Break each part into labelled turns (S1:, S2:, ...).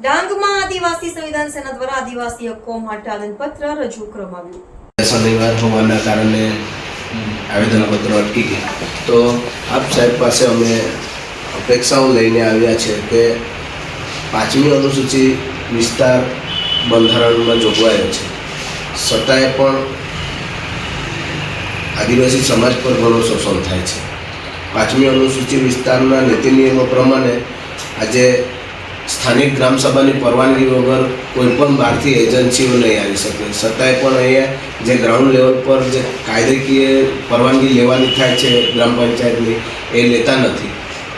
S1: ડાંગમાં આદિવાસી સંવિધાન સેના દ્વારા આદિવાસી હક્કો માટે આવેદનપત્ર રજૂ કરવામાં આવ્યું।
S2: શનિવાર હોવાના કારણે આવેદનપત્ર અટકી ગઈ, તો આપ સાહેબ પાસે અમે અપેક્ષાઓ લઈને આવ્યા છે કે 5મી અનુસૂચિ વિસ્તાર બંધારણમાં જોગવાયો છે, છતાંય પણ આદિવાસી સમાજ પર ઘણું શોષણ થાય છે। 5મી અનુસૂચિ વિસ્તારના નીતિ નિયમો પ્રમાણે આજે સ્થાનિક ગ્રામસભાની પરવાનગી વગર કોઈપણ બહારથી એજન્સીઓ નહીં આવી શકે, છતાંય પણ અહીંયા જે ગ્રાઉન્ડ લેવલ પર જે કાયદેકીય પરવાનગી લેવાની થાય છે ગ્રામ પંચાયતની, એ લેતા નથી,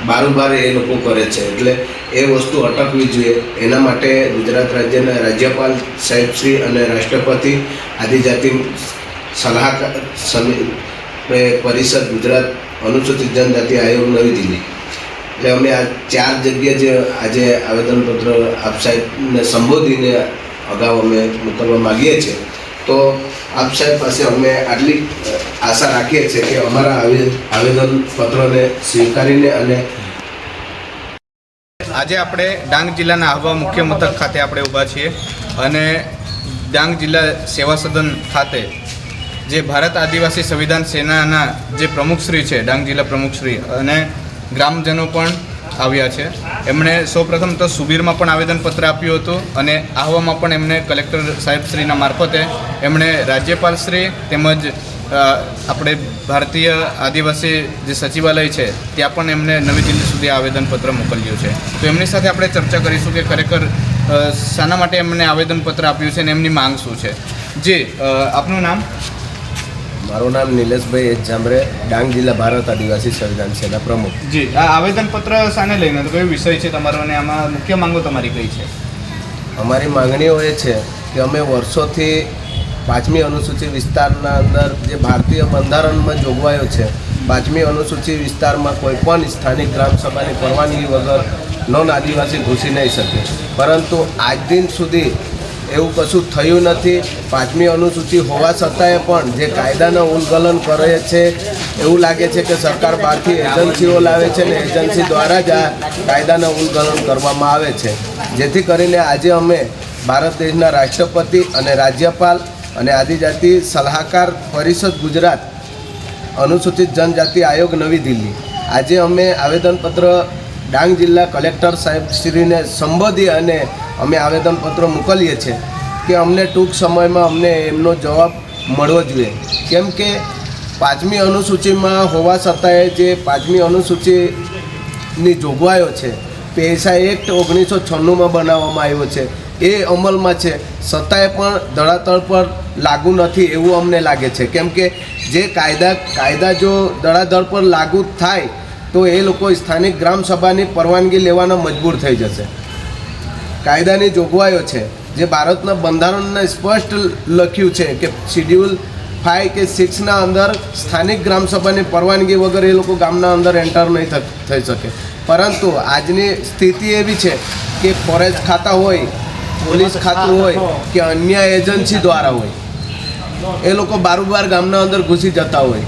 S2: બારોબાર એ લોકો કરે છે। એટલે એ વસ્તુ અટકવી જોઈએ। એના માટે ગુજરાત રાજ્યના રાજ્યપાલ સાહેબશ્રી અને રાષ્ટ્રપતિ આદિજાતિ સલાહકાર પરિષદ ગુજરાત અનુસૂચિત જનજાતિ આયોગ નવી દિલ્હી, એટલે અમે આ 4 જગ્યાએ જે આજે આવેદનપત્ર આપ સાહેબને સંબોધીને અગાઉ અમે મોકલવા માગીએ છીએ, તો આપ સાહેબ પાસે અમે આટલી આશા રાખીએ છીએ કે અમારા આવેદનપત્રને સ્વીકારીને અને
S3: આજે આપણે ડાંગ જિલ્લાના આહવા મુખ્ય મથક ખાતે આપણે ઊભા છીએ અને ડાંગ જિલ્લા સેવા સદન ખાતે જે ભારત આદિવાસી સંવિધાન સેનાના જે પ્રમુખશ્રી છે, ડાંગ જિલ્લા પ્રમુખશ્રી અને ગ્રામજનો પણ આવ્યા છે। એમણે સૌપ્રથમ તો સુબીરમાં પણ આવેદનપત્ર આપ્યું હતું અને આહવામાં પણ એમણે કલેક્ટર સાહેબશ્રીના મારફતે એમણે રાજ્યપાલશ્રી તેમજ આપણે ભારતીય આદિવાસી જે સચિવાલય છે ત્યાં પણ એમને નવી દિલ્હી સુધી આવેદનપત્ર મોકલ્યું છે। તો એમની સાથે આપણે ચર્ચા કરીશું કે ખરેખર શાના માટે એમને આવેદનપત્ર આપ્યું છે અને એમની માંગ શું છે। જી, આપનું નામ?
S2: મારું નામ નિલેશભાઈ એચ જામરે, ડાંગ જિલ્લા ભારત આદિવાસી સંવિધાન સેના પ્રમુખ।
S3: જી, આ આવેદનપત્ર શાને લઈને, તો કયો વિષય છે તમારો અને આમાં મુખ્ય માંગો તમારી કઈ છે?
S2: અમારી માંગણીઓ એ છે કે અમે વર્ષોથી 5મી અનુસૂચિ વિસ્તારના અંદર જે ભારતીય બંધારણમાં જોગવાયો છે, 5મી અનુસૂચિ વિસ્તારમાં કોઈ પણ સ્થાનિક ગ્રામસભાની પરવાનગી વગર નોન આદિવાસી ઘૂસી નહીં શકે, પરંતુ આજ દિન સુધી એવું કશું થયું નથી। 5મી અનુસૂચિ હોવા છતાંય પણ જે કાયદાનું ઉલ્લંઘન કરે છે, એવું લાગે છે કે સરકાર બહારથી એજન્સીઓ લાવે છે ને એજન્સી દ્વારા જ આ કાયદાનું ઉલ્લંઘન કરવામાં આવે છે, જેથી કરીને આજે અમે ભારત દેશના રાષ્ટ્રપતિ અને રાજ્યપાલ અને આદિજાતિ સલાહકાર પરિષદ ગુજરાત અનુસૂચિત જનજાતિ આયોગ નવી દિલ્હી, આજે અમે આવેદનપત્ર ડાંગ જિલ્લા કલેક્ટર સાહેબશ્રીને સંબોધી અને અમે આવેદનપત્ર મોકલીએ છીએ કે અમને ટૂંક સમયમાં અમને એમનો જવાબ મળવો જોઈએ, કેમ કે 5મી અનુસૂચિમાં હોવા છતાંય જે 5મી અનુસૂચિની જોગવાઈઓ છે, પૈસા એક્ટ 1996માં બનાવવામાં આવ્યો છે, એ અમલમાં છે, છતાંય પણ ધરાતળ પર લાગુ નથી એવું અમને લાગે છે, કેમ કે જે કાયદા જો ધરાતળ પર લાગુ થાય તો એ લોકો સ્થાનિક ગ્રામસભાની પરવાનગી લેવાનો મજબૂર થઈ જશે। કાયદાની જોગવાઈઓ છે જે ભારતના બંધારણને સ્પષ્ટ લખ્યું છે કે શિડ્યુલ 5 કે 6ના અંદર સ્થાનિક ગ્રામસભાની પરવાનગી વગર એ લોકો ગામના અંદર એન્ટર નહીં થઈ શકે, પરંતુ આજની સ્થિતિ એવી છે કે ફોરેસ્ટ ખાતા હોય, પોલીસ ખાતું હોય કે અન્ય એજન્સી દ્વારા હોય, એ લોકો બારોબાર ગામના અંદર ઘૂસી જતા હોય,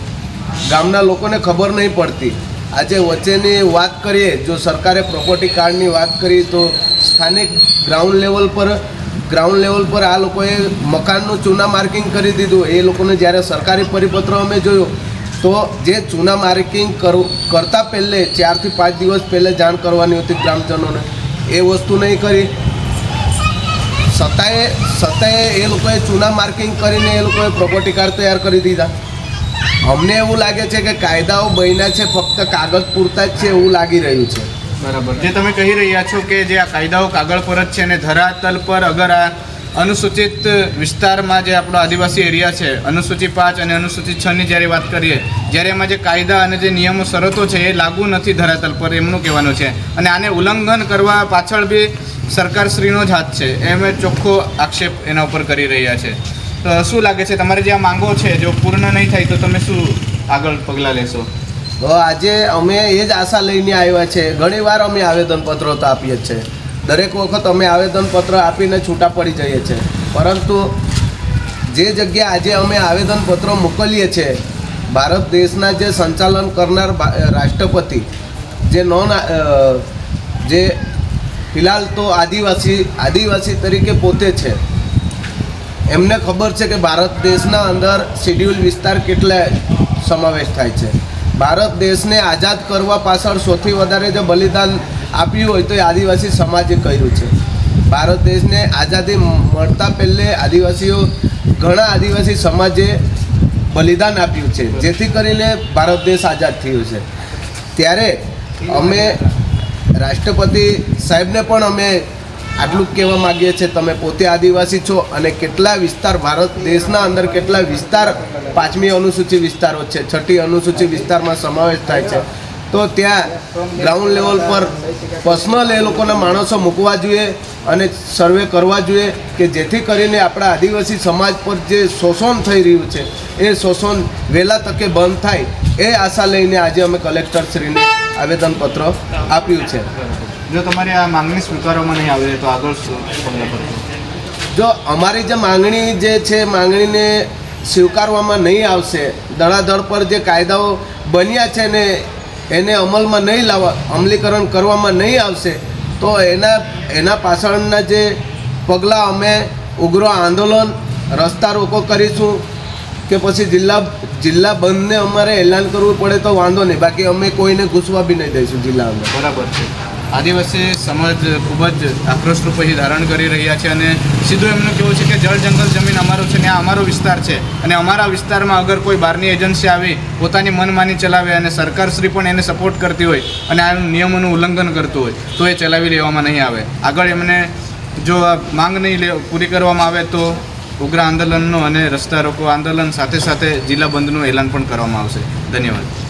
S2: ગામના લોકોને ખબર નહીં પડતી। આજે વચ્ચેની વાત કરીએ, જો સરકારે પ્રોપર્ટી કાર્ડની વાત કરી તો સ્થાનિક ગ્રાઉન્ડ લેવલ પર આ લોકોએ મકાનનું ચૂના માર્કિંગ કરી દીધું। એ લોકોને જ્યારે સરકારી પરિપત્ર અમે જોયો તો જે ચૂના માર્કિંગ કરતાં પહેલે 4 થી 5 દિવસ પહેલે જાણ કરવાની હતી ગ્રામજનોને, એ વસ્તુ નહીં કરી, છતાંય એ લોકોએ ચૂના માર્કિંગ કરીને એ લોકોએ પ્રોપર્ટી કાર્ડ તૈયાર કરી દીધા। અમને એવું લાગે છે કે કાયદાઓ બન્યા છે ફક્ત કાગળ પૂરતા જ છે એવું લાગી રહ્યું છે।
S3: બરાબર, જે તમે કહી રહ્યા છો કે જે આ કાયદાઓ કાગળ પર જ છે અને ધરાતલ પર અગર આ અનુસૂચિત વિસ્તારમાં જે આપણો આદિવાસી એરિયા છે, અનુસૂચિ 5 અને અનુસૂચિ 6ની જ્યારે વાત કરીએ, જ્યારે એમાં જે કાયદા અને જે નિયમો શરતો છે એ લાગુ નથી ધરાતલ પર, એમનું કહેવાનું છે, અને આને ઉલ્લંઘન કરવા પાછળ બી સરકારશ્રીનો જ હાથ છે, એમ ચોખ્ખો આક્ષેપ એના ઉપર કરી રહ્યા છે। તો શું લાગે છે તમારે જે આ માંગો છે જો પૂર્ણ નહીં થાય તો તમે શું આગળ પગલાં લેશો?
S2: તો આજે અમે એ જ આશા લઈને આવ્યા છે। ઘણીવાર અમે આવેદનપત્રો તો આપીએ જ છે, દરેક વખત અમે આવેદનપત્ર આપીને છૂટા પડી જઈએ છીએ, પરંતુ જે જગ્યાએ આજે અમે આવેદનપત્રો મોકલીએ છીએ ભારત દેશના જે સંચાલન કરનાર રાષ્ટ્રપતિ જે ફિલહાલ તો આદિવાસી તરીકે પોતે છે, એમને ખબર છે કે ભારત દેશના અંદર શેડ્યુલ વિસ્તાર કેટલા સમાવેશ થાય છે. ભારત દેશને આઝાદ કરવા પાછળ સૌથી વધારે જો બલિદાન આપ્યું હોય તો એ આદિવાસી સમાજે કર્યું છે. ભારત દેશને આઝાદી મળતા પહેલે ઘણા આદિવાસી સમાજે બલિદાન આપ્યું છે, જેથી કરીને ભારત દેશ આઝાદ થયો છે. ત્યારે અમે રાષ્ટ્રપતિ સાહેબને પણ અમે આટલું કહેવા માગીએ છીએ, તમે પોતે આદિવાસી છો અને કેટલા વિસ્તાર ભારત દેશના અંદર કેટલા વિસ્તાર 5મી અનુસૂચિ વિસ્તારો છે, 6ઠી અનુસૂચિ વિસ્તારમાં સમાવેશ થાય છે. તો ત્યાં ગ્રાઉન્ડ લેવલ પર પર્સનલ એ લોકોના માણસો મૂકવા જોઈએ અને સર્વે કરવા જોઈએ કે જેથી કરીને આપણા આદિવાસી સમાજ પર જે શોષણ થઈ રહ્યું છે એ શોષણ વહેલા તકે બંધ થાય, એ આશા લઈને આજે અમે કલેક્ટરશ્રીને આવેદનપત્ર આપ્યું છે.
S3: જો તમારી આ માંગણી સ્વીકારવામાં નહીં આવે તો આગળ શું પગલાં ભરશો?
S2: જો અમારી જે માંગણી જે છે માંગણીને સ્વીકારવામાં નહીં આવશે, ધડાધડ પર જે કાયદાઓ બન્યા છે ને એને અમલીકરણ કરવામાં નહીં આવશે તો એના પાછળના જે પગલાં અમે ઉગ્ર આંદોલન, રસ્તા રોકો કરીશું કે પછી જિલ્લા બંધને અમારે એલાન કરવું પડે તો વાંધો નહીં, બાકી અમે કોઈને ઘૂસવા બી નહીં દઈશું જિલ્લા અંદર.
S3: બરાબર છે. આદિવાસી સમાજ ખૂબ જ આક્રોશ રૂપે ધારણ કરી રહ્યા છે અને સીધું એમનું કહેવું છે કે જળ જંગલ જમીન અમારું છે ને આ અમારો વિસ્તાર છે અને અમારા વિસ્તારમાં અગર કોઈ બહારની એજન્સી આવી પોતાની મનમાની ચલાવે અને સરકારશ્રી પણ એને સપોર્ટ કરતી હોય અને આ નિયમોનું ઉલ્લંઘન કરતું હોય તો એ ચલાવી લેવામાં નહીં આવે. આગળ એમને જો આ માંગ નહીં પૂરી કરવામાં આવે તો ઉગ્ર આંદોલનનું અને રસ્તા રોકો આંદોલન સાથે જિલ્લા બંધનું એલાન પણ કરવામાં આવશે. ધન્યવાદ.